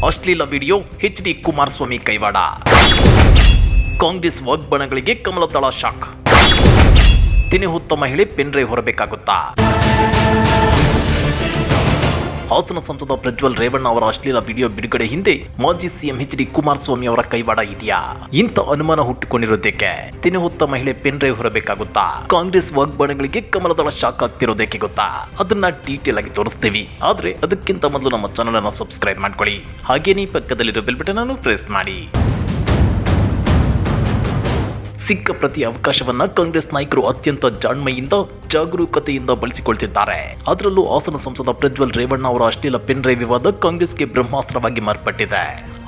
ಅಶ್ಲೀಲ video H D. Kumaraswamy ಕೈವಾಡ. Congress ವಾಗ್ಬಣಗಳಿಗೆ ಕಮಲದಳ shock. ತಿನಿ ಹೊತ್ತ ಮಹಿಳೆ ಪೆನ್ ಡ್ರೈವ್ ಹೊರಬೇಕಾಗುತ್ತಾ? ಹಾಸನ ಸಂಸದ ಪ್ರಜ್ವಲ್ ರೇವಣ್ಣ ಅವರ ಅಶ್ಲೀಲ ವಿಡಿಯೋ ಬಿಡುಗಡೆ ಹಿಂದೆ ಮಾಜಿ ಸಿಎಂ ಎಚ್.ಡಿ. ಕುಮಾರಸ್ವಾಮಿ ಅವರ ಕೈವಾಡ ಇದೆಯಾ? ಇಂಥ ಅನುಮಾನ ಹುಟ್ಟಿಕೊಂಡಿರೋದಕ್ಕೆ ತಿನಿ ಹೊತ್ತ ಮಹಿಳೆ ಪೆನ್ ಡ್ರೈವ್ ಹೊರಬೇಕಾಗುತ್ತಾ? ಕಾಂಗ್ರೆಸ್ ವಾಗ್ಬಣಗಳಿಗೆ ಕಮಲದಳ ಶಾಕ್ ಆಗ್ತಿರೋದಕ್ಕೆ ಗೊತ್ತಾ? ಅದನ್ನ ಡೀಟೇಲ್ ಆಗಿ ತೋರಿಸ್ತೀವಿ. ಆದ್ರೆ ಅದಕ್ಕಿಂತ ಮೊದಲು ನಮ್ಮ ಚಾನಲ್ ಅನ್ನು ಸಬ್ಸ್ಕ್ರೈಬ್ ಮಾಡ್ಕೊಳ್ಳಿ. ಹಾಗೇನೇ ಪಕ್ಕದಲ್ಲಿರೋ ಬೆಲ್ ಬಟನ್ ಅನ್ನು ಪ್ರೆಸ್ ಮಾಡಿ. ಸಿಕ್ಕ ಪ್ರತಿ ಅವಕಾಶವನ್ನ ಕಾಂಗ್ರೆಸ್ ನಾಯಕರು ಅತ್ಯಂತ ಜಾಣ್ಮೆಯಿಂದ ಜಾಗರೂಕತೆಯಿಂದ ಬಳಸಿಕೊಳ್ತಿದ್ದಾರೆ. ಅದರಲ್ಲೂ ಹಾಸನ ಸಂಸದ ಪ್ರಜ್ವಲ್ ರೇವಣ್ಣ ಅವರ ಅಶ್ಲೀಲ ಪೆನ್ ಡ್ರೈವ್ ವಿವಾದ ಕಾಂಗ್ರೆಸ್ಗೆ ಬ್ರಹ್ಮಾಸ್ತ್ರವಾಗಿ ಮಾರ್ಪಟ್ಟಿದೆ.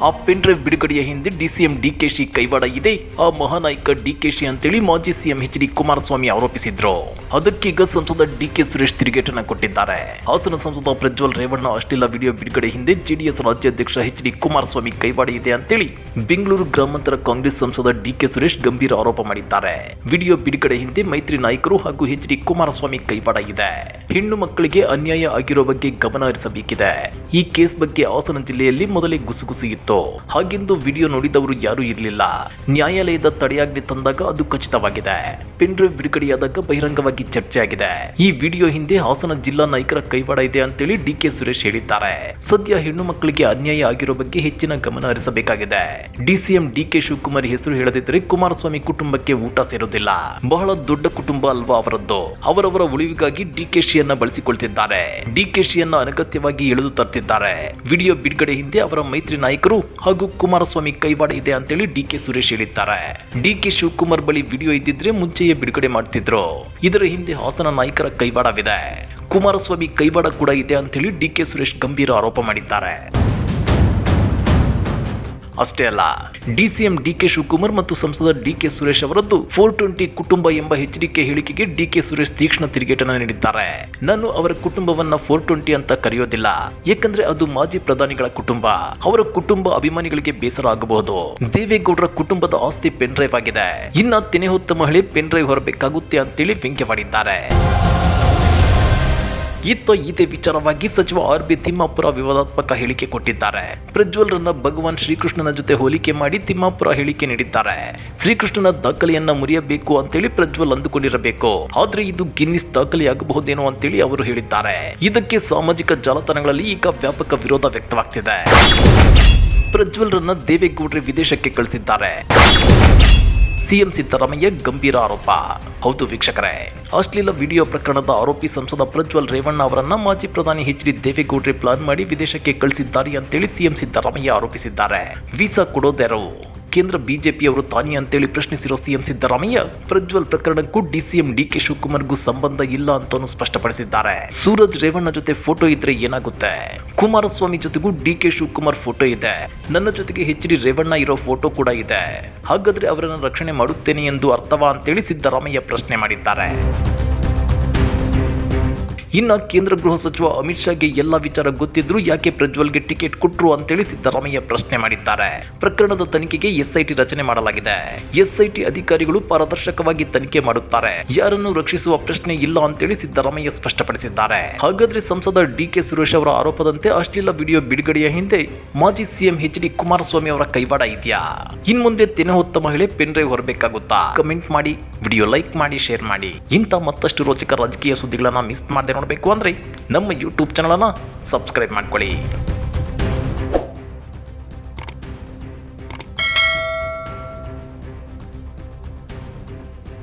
ಆ ಪೆನ್ ಡ್ರೈವ್ ಬಿಡುಗಡೆಯ ಹಿಂದೆ ಡಿಸಿಎಂ ಡಿಕೆಶಿ ಕೈವಾಡ ಇದೆ. ಆ ಮಹಾನಾಯಕ ಡಿಕೆಶಿ ಅಂತೇಳಿ ಮಾಜಿ ಸಿಎಂ ಎಚ್.ಡಿ. ಕುಮಾರಸ್ವಾಮಿ ಆರೋಪಿಸಿದ್ರು. ಅದಕ್ಕೀಗ ಸಂಸದ ಡಿಕೆ ಸುರೇಶ್ ತಿರುಗೇಟನ್ನ ಕೊಟ್ಟಿದ್ದಾರೆ. ಹಾಸನ ಸಂಸದ ಪ್ರಜ್ವಲ್ ರೇವಣ್ಣ ಅಶ್ಲೀಲ ವಿಡಿಯೋ ಬಿಡುಗಡೆ ಹಿಂದೆ ಜೆಡಿಎಸ್ ರಾಜ್ಯಾಧ್ಯಕ್ಷ ಎಚ್.ಡಿ. ಕುಮಾರಸ್ವಾಮಿ ಕೈವಾಡ ಇದೆ ಅಂತೇಳಿ ಬೆಂಗಳೂರು ಗ್ರಾಮಾಂತರ ಕಾಂಗ್ರೆಸ್ ಸಂಸದ ಡಿಕೆ ಸುರೇಶ್ ಗಂಭೀರ ಆರೋಪ ಮಾಡಿದ್ದಾರೆ. ವಿಡಿಯೋ ಬಿಡುಗಡೆ ಹಿಂದೆ ಮೈತ್ರಿ ನಾಯಕರು ಹಾಗೂ ಎಚ್.ಡಿ. ಕುಮಾರಸ್ವಾಮಿ ಕೈವಾಡ ಇದೆ. ಹೆಣ್ಣು ಮಕ್ಕಳಿಗೆ ಅನ್ಯಾಯ ಆಗಿರೋ ಬಗ್ಗೆ ಗಮನ ಹರಿಸಬೇಕಿದೆ. ಈ ಕೇಸ್ ಬಗ್ಗೆ ಹಾಸನ ಜಿಲ್ಲೆಯಲ್ಲಿ ಮೊದಲೇ ಗುಸುಗುಸು ಇತ್ತು. ಹಾಗೆಂದು ವಿಡಿಯೋ ನೋಡಿದವರು ಯಾರೂ ಇರಲಿಲ್ಲ. ನ್ಯಾಯಾಲಯದ ತಡೆಯಾಜ್ಞೆ ತಂದಾಗ ಅದು ಖಚಿತವಾಗಿದೆ. ಪೆನ್ ಡ್ರೈವ್ ಬಿಡುಗಡೆಯಾದಾಗ ಬಹಿರಂಗವಾಗಿ ಚರ್ಚೆ ಆಗಿದೆ. ಈ ವಿಡಿಯೋ ಹಿಂದೆ ಹಾಸನ ಜಿಲ್ಲಾ ನಾಯಕರ ಕೈವಾಡ ಇದೆ ಅಂತೇಳಿ ಡಿಕೆ ಸುರೇಶ್ ಹೇಳಿದ್ದಾರೆ. ಸದ್ಯ ಹೆಣ್ಣು ಮಕ್ಕಳಿಗೆ ಅನ್ಯಾಯ ಆಗಿರೋ ಬಗ್ಗೆ ಹೆಚ್ಚಿನ ಗಮನ ಹರಿಸಬೇಕಾಗಿದೆ. ಡಿಸಿಎಂ ಡಿಕೆ ಶಿವಕುಮಾರ್ ಹೆಸರು ಹೇಳದಿದ್ದರೆ ಕುಮಾರಸ್ವಾಮಿ ಕುಟುಂಬಕ್ಕೆ ಊಟ ಸೇರೋದಿಲ್ಲ. ಬಹಳ ದೊಡ್ಡ ಕುಟುಂಬ ಅಲ್ವಾ ಅವರದ್ದು. ಅವರವರ ಉಳಿವಿಗಾಗಿ ಡಿಕೆಶಿಯನ್ನ ಬಳಸಿಕೊಳ್ತಿದ್ದಾರೆ. ಡಿಕೆಶಿಯನ್ನ ಅನಗತ್ಯವಾಗಿ ಎಳೆದು ತರ್ತಿದ್ದಾರೆ. ವಿಡಿಯೋ ಬಿಡುಗಡೆ ಹಿಂದೆ ಅವರ ಮೈತ್ರಿ ನಾಯಕರು ಹಾಗೂ ಕುಮಾರಸ್ವಾಮಿ ಕೈವಾಡ ಇದೆ ಅಂತೇಳಿ ಡಿಕೆ ಸುರೇಶ್ ಹೇಳಿದ್ದಾರೆ. ಡಿಕೆ ಶಿವಕುಮಾರ್ ಬಳಿ ವಿಡಿಯೋ ಇದ್ದಿದ್ರೆ ಮುಂಚೆಯೇ ಬಿಡುಗಡೆ ಮಾಡ್ತಿದ್ರು. ಇದರ ಹಿಂದೆ ಹಾಸನ ನಾಯಕರ ಕೈವಾಡವಿದೆ. ಕುಮಾರಸ್ವಾಮಿ ಕೈವಾಡ ಕೂಡ ಇದೆ ಅಂತೇಳಿ ಡಿಕೆ ಸುರೇಶ್ ಗಂಭೀರ ಆರೋಪ ಮಾಡಿದ್ದಾರೆ. ಅಷ್ಟೇ ಅಲ್ಲ, ಡಿಸಿಎಂ ಡಿಕೆ ಶಿವಕುಮಾರ್ ಮತ್ತು ಸಂಸದ ಡಿಕೆ ಸುರೇಶ್ ಅವರದ್ದು 420 ಕುಟುಂಬ ಎಂಬ ಎಚ್ಡಿಕೆ ಹೇಳಿಕೆಗೆ ಡಿಕೆ ಸುರೇಶ್ ತೀಕ್ಷ್ಣ ತಿರುಗೇಟನ್ನು ನೀಡಿದ್ದಾರೆ. ನಾನು ಅವರ ಕುಟುಂಬವನ್ನ 420 ಅಂತ ಕರೆಯೋದಿಲ್ಲ, ಯಾಕಂದ್ರೆ ಅದು ಮಾಜಿ ಪ್ರಧಾನಿಗಳ ಕುಟುಂಬ. ಅವರ ಕುಟುಂಬ ಅಭಿಮಾನಿಗಳಿಗೆ ಬೇಸರ ಆಗಬಹುದು. ದೇವೇಗೌಡರ ಕುಟುಂಬದ ಆಸ್ತಿ ಪೆನ್ ಡ್ರೈವ್ ಆಗಿದೆ. ಇನ್ನ ತೆನೆ ಹೊತ್ತ ಮಹಿಳೆ ಪೆನ್ ಡ್ರೈವ್ ಹೊರಬೇಕಾಗುತ್ತೆ ಅಂತೇಳಿ ವ್ಯಂಗ್ಯವಾಡಿದ್ದಾರೆ. ಇದೇ ವಿಚಾರವಾಗಿ ಸಚಿವ ಆರ್.ಬಿ. ತಿಮ್ಮಾಪುರ ವಿವಾದಾತ್ಮಕ ಹೇಳಿಕೆ ಕೊಟ್ಟಿದ್ದಾರೆ. ಪ್ರಜ್ವಲ್ ರನ್ನ ಭಗವಾನ್ ಶ್ರೀಕೃಷ್ಣನ ಜೊತೆ ಹೋಲಿಕೆ ಮಾಡಿ ತಿಮ್ಮಾಪುರ ಹೇಳಿಕೆ ನೀಡಿದ್ದಾರೆ. ಶ್ರೀಕೃಷ್ಣನ ದಾಖಲೆಯನ್ನ ಮುರಿಯಬೇಕು ಅಂತೇಳಿ ಪ್ರಜ್ವಲ್ ಅಂದುಕೊಂಡಿರಬೇಕು, ಆದ್ರೆ ಇದು ಗಿನ್ನಿಸ್ ದಾಖಲೆಯಾಗಬಹುದೇನೋ ಅಂತೇಳಿ ಅವರು ಹೇಳಿದ್ದಾರೆ. ಇದಕ್ಕೆ ಸಾಮಾಜಿಕ ಜಾಲತಾಣಗಳಲ್ಲಿ ಈಗ ವ್ಯಾಪಕ ವಿರೋಧ ವ್ಯಕ್ತವಾಗ್ತಿದೆ. ಪ್ರಜ್ವಲ್ ರನ್ನ ದೇವೇಗೌಡರು ವಿದೇಶಕ್ಕೆ ಕಳಿಸಿದ್ದಾರೆ. ಸಿಎಂ ಸಿದ್ದರಾಮಯ್ಯ ಗಂಭೀರ ಆರೋಪ. ಹೌದು ವೀಕ್ಷಕರೇ, ಅಶ್ಲೀಲ ವಿಡಿಯೋ ಪ್ರಕರಣದ ಆರೋಪಿ ಸಂಸದ ಪ್ರಜ್ವಲ್ ರೇವಣ್ಣ ಅವರನ್ನ ಮಾಜಿ ಪ್ರಧಾನಿ ಎಚ್.ಡಿ. ದೇವೇಗೌಡರು ಪ್ಲಾನ್ ಮಾಡಿ ವಿದೇಶಕ್ಕೆ ಕಳಿಸಿದ್ದಾರೆ ಅಂತೇಳಿ ಸಿಎಂ ಸಿದ್ದರಾಮಯ್ಯ ಆರೋಪಿಸಿದ್ದಾರೆ. ವೀಸಾ ಕೊಡೋದ್ಯಾರು? ಕೇಂದ್ರ ಬಿಜೆಪಿಯವರು ತಾನೇ ಅಂತೇಳಿ ಪ್ರಶ್ನಿಸಿರೋ ಸಿಎಂ ಸಿದ್ದರಾಮಯ್ಯ ಪ್ರಜ್ವಲ್ ಪ್ರಕರಣಕ್ಕೂ ಡಿಸಿಎಂ ಡಿಕೆ ಶಿವಕುಮಾರ್ಗೂ ಸಂಬಂಧ ಇಲ್ಲ ಅಂತಾನು ಸ್ಪಷ್ಟಪಡಿಸಿದ್ದಾರೆ. ಸೂರಜ್ ರೇವಣ್ಣ ಜೊತೆ ಫೋಟೋ ಇದ್ರೆ ಏನಾಗುತ್ತೆ? ಕುಮಾರಸ್ವಾಮಿ ಜೊತೆಗೂ ಡಿಕೆ ಶಿವಕುಮಾರ್ ಫೋಟೋ ಇದೆ. ನನ್ನ ಜೊತೆಗೆ ಎಚ್.ಡಿ. ರೇವಣ್ಣ ಇರೋ ಫೋಟೋ ಕೂಡ ಇದೆ. ಹಾಗಾದ್ರೆ ಅವರನ್ನು ರಕ್ಷಣೆ ಮಾಡುತ್ತೇನೆ ಎಂದು ಅರ್ಥವಾ ಅಂತೇಳಿ ಸಿದ್ದರಾಮಯ್ಯ ಪ್ರಶ್ನೆ ಮಾಡಿದ್ದಾರೆ. ಇನ್ನು ಕೇಂದ್ರ ಗೃಹ ಸಚಿವ ಅಮಿತ್ ಶಾಗೆ ಎಲ್ಲ ವಿಚಾರ ಗೊತ್ತಿದ್ರು ಯಾಕೆ ಪ್ರಜ್ವಲ್ಗೆ ಟಿಕೆಟ್ ಕೊಟ್ರು ಅಂತೇಳಿ ಸಿದ್ದರಾಮಯ್ಯ ಪ್ರಶ್ನೆ ಮಾಡಿದ್ದಾರೆ. ಪ್ರಕರಣದ ತನಿಖೆಗೆ ಎಸ್ಐಟಿ ರಚನೆ ಮಾಡಲಾಗಿದೆ. ಎಸ್ಐಟಿ ಅಧಿಕಾರಿಗಳು ಪಾರದರ್ಶಕವಾಗಿ ತನಿಖೆ ಮಾಡುತ್ತಾರೆ. ಯಾರನ್ನು ರಕ್ಷಿಸುವ ಪ್ರಶ್ನೆ ಇಲ್ಲ ಅಂತೇಳಿ ಸಿದ್ದರಾಮಯ್ಯ ಸ್ಪಷ್ಟಪಡಿಸಿದ್ದಾರೆ. ಹಾಗಾದ್ರೆ ಸಂಸದ ಡಿಕೆ ಸುರೇಶ್ ಅವರ ಆರೋಪದಂತೆ ಅಶ್ಲೀಲ ವಿಡಿಯೋ ಬಿಡುಗಡೆಯ ಹಿಂದೆ ಮಾಜಿ ಸಿಎಂ ಎಚ್.ಡಿ. ಕುಮಾರಸ್ವಾಮಿ ಅವರ ಕೈವಾಡ ಇದೆಯಾ? ಇನ್ಮುಂದೆ ತೆನೆ ಹೊತ್ತ ಮಹಿಳೆ ಪೆನ್ ಡ್ರೈವ್ ಹೊರಬೇಕಾಗುತ್ತಾ? ಕಮೆಂಟ್ ಮಾಡಿ, ವಿಡಿಯೋ ಲೈಕ್ ಮಾಡಿ, ಶೇರ್ ಮಾಡಿ. ಇಂಥ ಮತ್ತಷ್ಟು ರೋಚಕ ರಾಜಕೀಯ ಸುದ್ದಿಗಳನ್ನ ಮಿಸ್ ಮಾಡದೆ ನೋಡಬೇಕು ಅಂದ್ರೆ ನಮ್ಮ ಯೂಟ್ಯೂಬ್ ಚಾನಲ್ ಅನ್ನ ಸಬ್ಸ್ಕ್ರೈಬ್ ಮಾಡ್ಕೊಳ್ಳಿ.